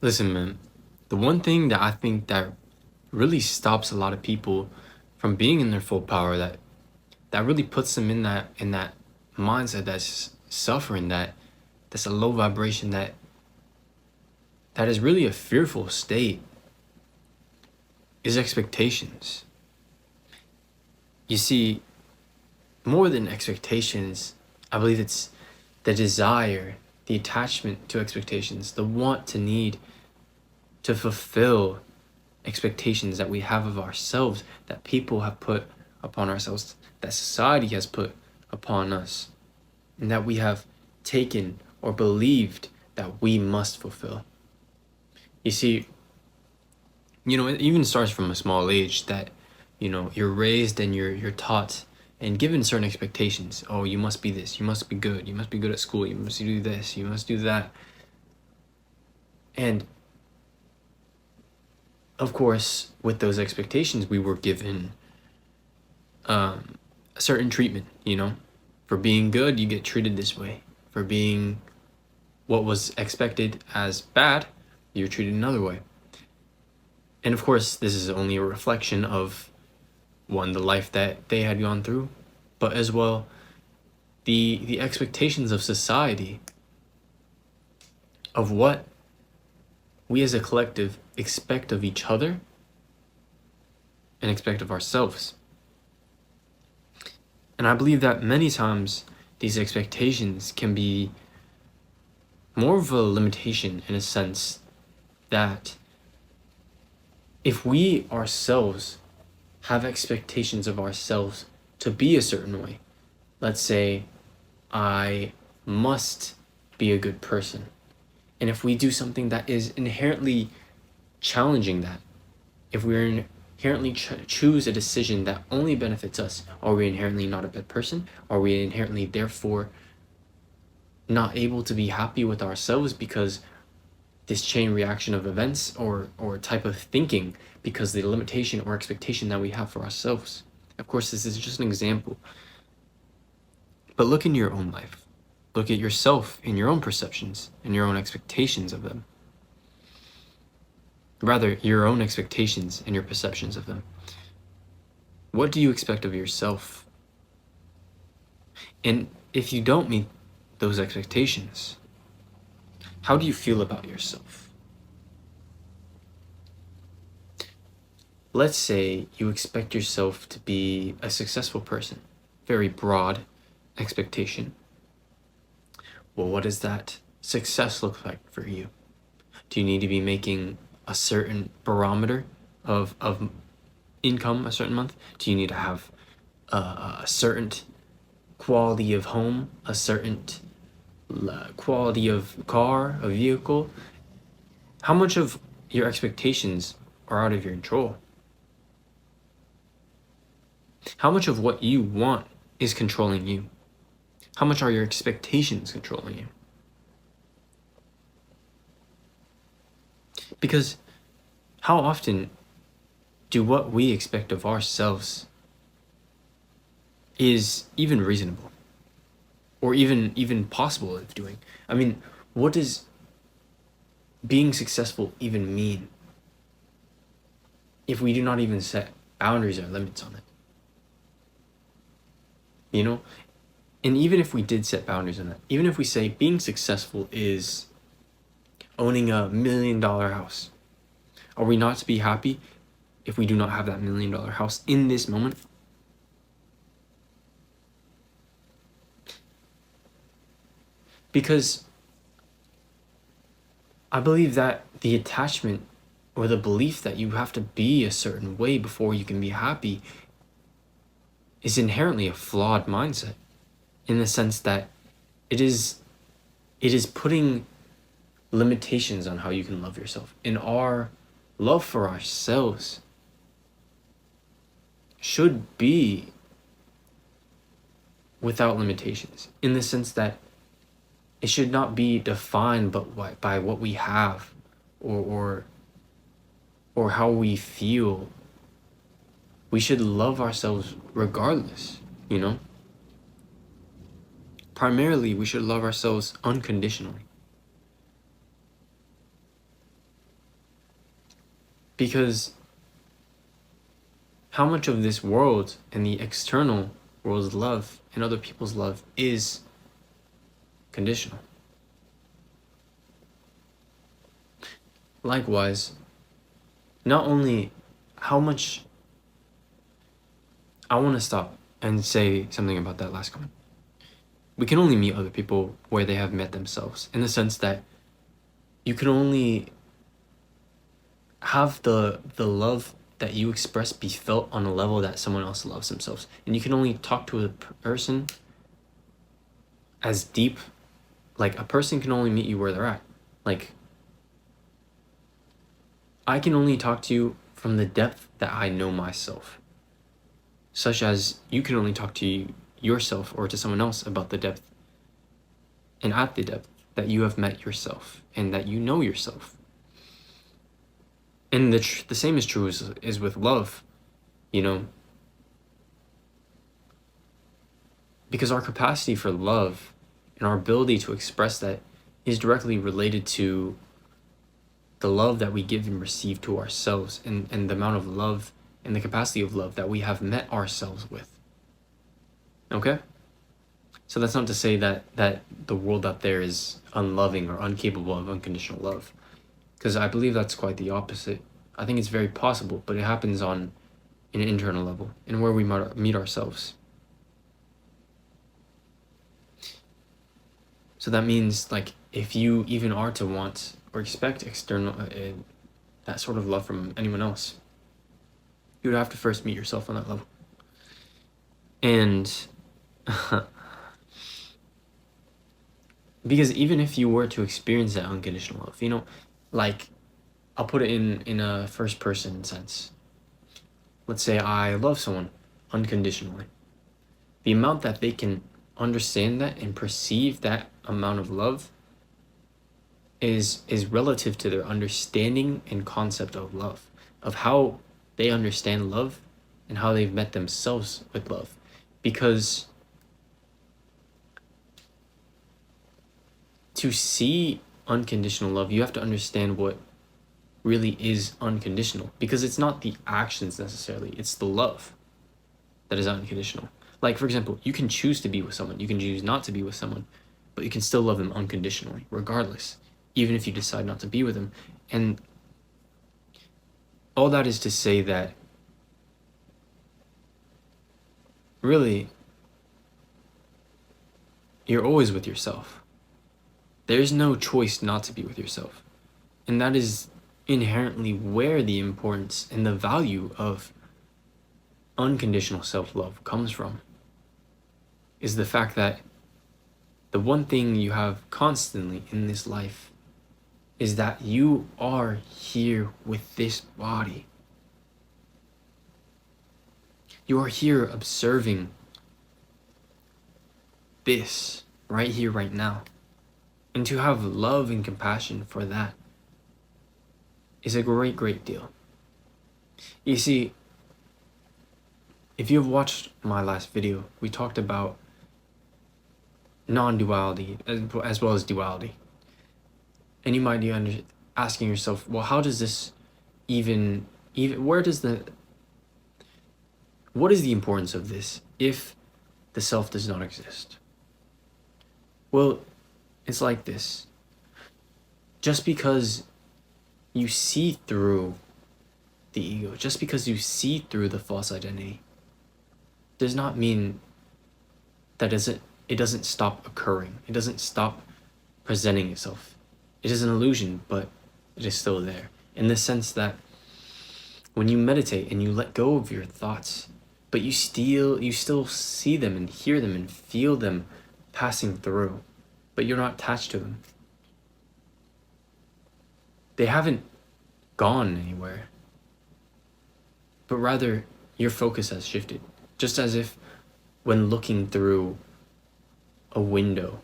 Listen, man, the one thing that I think that really stops a lot of people from being in their full power, that really puts them in that mindset that's suffering, that's a low vibration, that is really a fearful state, is expectations. You see, more than expectations, I believe it's the desire, the attachment to expectations, the want to need to fulfill expectations that we have of ourselves, that people have put upon ourselves, that society has put upon us, and that we have taken or believed that we must fulfill. You see, it even starts from a small age that, you're raised and you're taught and given certain expectations. Oh, you must be this, you must be good at school, you must do this, you must do that. And of course, with those expectations, we were given a certain treatment, For being good, you get treated this way. For being what was expected as bad, you're treated another way. And of course, this is only a reflection of, one, the life that they had gone through, but as well, the expectations of society, of what we as a collective expect of each other and expect of ourselves. And I believe that many times these expectations can be more of a limitation, in a sense that if we ourselves have expectations of ourselves to be a certain way, let's say I must be a good person, and if we do something that is inherently challenging that, if we're inherently choose a decision that only benefits us, are we inherently not a bad person? Are we inherently therefore not able to be happy with ourselves because this chain reaction of events or type of thinking, because the limitation or expectation that we have for ourselves? Of course, this is just an example. But look in your own life. Look at yourself and your own perceptions and your own expectations of them. Rather, your own expectations and your perceptions of them. What do you expect of yourself? And if you don't meet those expectations, how do you feel about yourself? Let's say you expect yourself to be a successful person. Very broad expectation. Well, what does that success look like for you? Do you need to be making a certain barometer of income a certain month? Do you need to have a certain quality of home, a certain quality of car, a vehicle? How much of your expectations are out of your control? How much of what you want is controlling you? How much are your expectations controlling you? Because how often do what we expect of ourselves is even reasonable or even possible of doing? I mean, what does being successful even mean if we do not even set boundaries or limits on it? And even if we did set boundaries on it, even if we say being successful is owning $1 million house, are we not to be happy if we do not have that $1 million house in this moment? Because I believe that the attachment or the belief that you have to be a certain way before you can be happy is inherently a flawed mindset, in the sense that it is putting limitations on how you can love yourself. And our love for ourselves should be without limitations, in the sense that it should not be defined by what we have or how we feel. We should love ourselves regardless, Primarily, we should love ourselves unconditionally. Because how much of this world and the external world's love and other people's love is conditional? Likewise, not only how much, I want to stop and say something about that last comment. We can only meet other people where they have met themselves, in the sense that you can only have the love that you express be felt on a level that someone else loves themselves. And you can only talk to a person as deep, like a person can only meet you where they're at. Like, I can only talk to you from the depth that I know myself. Such as you can only talk to yourself or to someone else about the depth and at the depth that you have met yourself and that you know yourself. And the same is true is with love, you know, because our capacity for love and our ability to express that is directly related to the love that we give and receive to ourselves, and the amount of love and the capacity of love that we have met ourselves with. Okay? So that's not to say that the world out there is unloving or incapable of unconditional love, because I believe that's quite the opposite. I think it's very possible, but it happens on an internal level and where we meet ourselves. So that means, like, if you even are to want or expect external that sort of love from anyone else, you would have to first meet yourself on that level. And because even if you were to experience that unconditional love, you know, like, I'll put it in a first person sense. Let's say I love someone unconditionally. The amount that they can understand that and perceive that amount of love is relative to their understanding and concept of love, of how they understand love and how they've met themselves with love. Because to see unconditional love, you have to understand what really is unconditional, because it's not the actions necessarily, it's the love that is unconditional. Like, for example, you can choose to be with someone, you can choose not to be with someone, but you can still love them unconditionally, regardless, even if you decide not to be with them. And all that is to say that really, you're always with yourself. There's no choice not to be with yourself. And that is inherently where the importance and the value of unconditional self-love comes from, is the fact that the one thing you have constantly in this life is that you are here with this body. You are here observing this right here, right now. And to have love and compassion for that is a great, great deal. You see, if you've watched my last video, we talked about non-duality as well as duality. And you might be asking yourself, well, how does this even what is the importance of this if the self does not exist? Well, it's like this. Just because you see through the ego, just because you see through the false identity, does not mean that it doesn't stop occurring. It doesn't stop presenting itself. It is an illusion, but it is still there. In the sense that when you meditate and you let go of your thoughts, but you still see them and hear them and feel them passing through, but you're not attached to them. They haven't gone anywhere, but rather your focus has shifted. Just as if when looking through a window,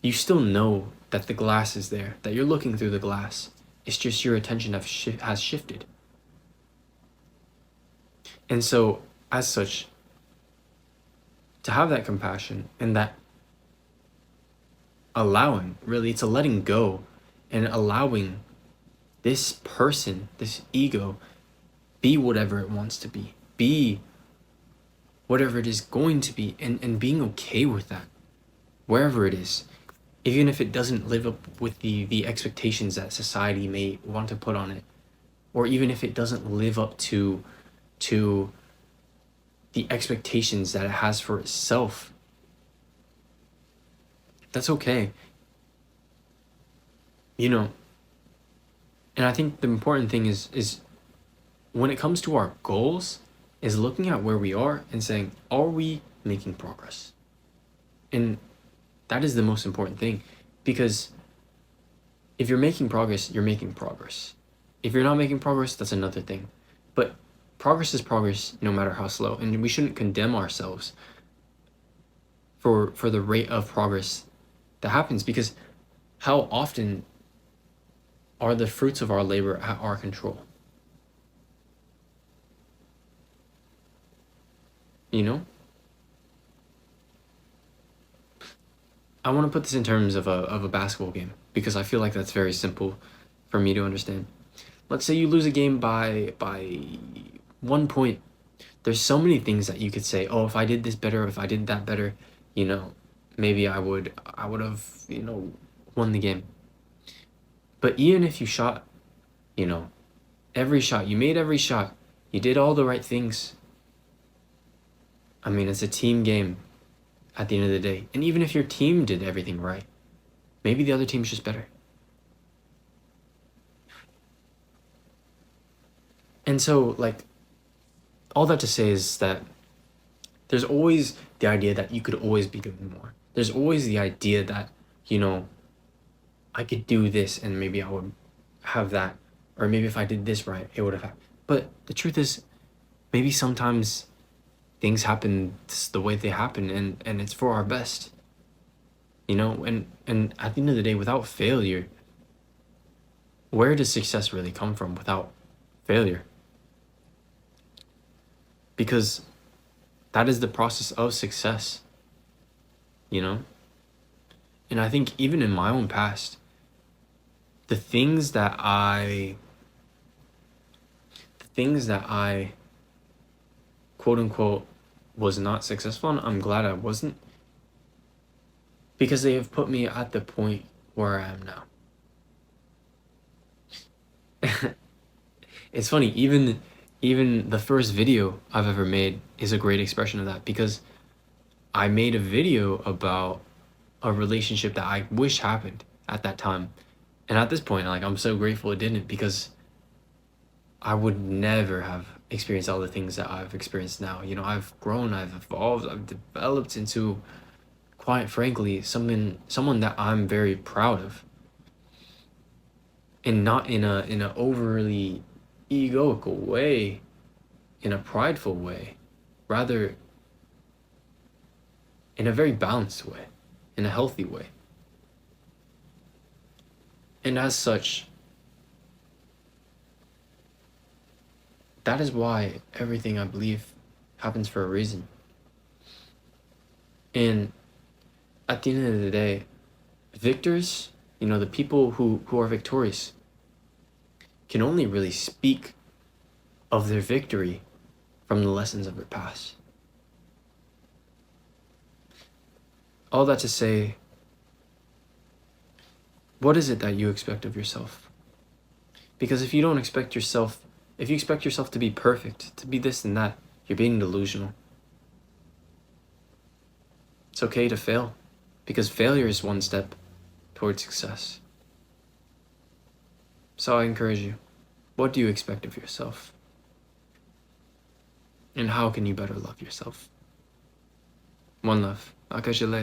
you still know that the glass is there, that you're looking through the glass. It's just your attention has shifted. And so, as such, to have that compassion and that allowing, really, it's a letting go and allowing this person, this ego, be whatever it wants to be whatever it is going to be, and being okay with that, wherever it is, even if it doesn't live up with the expectations that society may want to put on it, or even if it doesn't live up to the expectations that it has for itself. That's okay. You know, and I think the important thing is when it comes to our goals, is looking at where we are and saying, are we making progress? And that is the most important thing, because if you're making progress, you're making progress. If you're not making progress, that's another thing. But progress is progress no matter how slow, and we shouldn't condemn ourselves for the rate of progress that happens, because how often are the fruits of our labor at our control? You know? I want to put this in terms of a basketball game, because I feel like that's very simple for me to understand. Let's say you lose a game by 1 point. There's so many things that you could say, oh, if I did this better, if I did that better, you know, maybe I would have, won the game. But even if you shot, every shot, you made every shot, you did all the right things. I mean, it's a team game at the end of the day. And even if your team did everything right, maybe the other team's just better. And so, like, all that to say is that there's always the idea that you could always be doing more. There's always the idea that, I could do this and maybe I would have that. Or maybe if I did this right, it would have happened. But the truth is, maybe sometimes things happen the way they happen, and it's for our best. And at the end of the day, without failure, where does success really come from without failure? Because that is the process of success, And I think even in my own past, the things that I quote unquote was not successful in, I'm glad I wasn't, because they have put me at the point where I am now. It's funny, even the first video I've ever made is a great expression of that, because I made a video about a relationship that I wish happened at that time. And at this point, like, I'm so grateful it didn't, because I would never have experienced all the things that I've experienced now. I've grown, I've evolved, I've developed into, quite frankly, someone that I'm very proud of. And not in a overly egoical way, in a prideful way, rather in a very balanced way, in a healthy way. And as such, that is why everything I believe happens for a reason. And at the end of the day, victors, the people who are victorious, can only really speak of their victory from the lessons of their past. All that to say, what is it that you expect of yourself? Because if you expect yourself to be perfect, to be this and that, you're being delusional. It's okay to fail, because failure is one step towards success. So I encourage you, what do you expect of yourself? And how can you better love yourself? One love. I'll catch you later.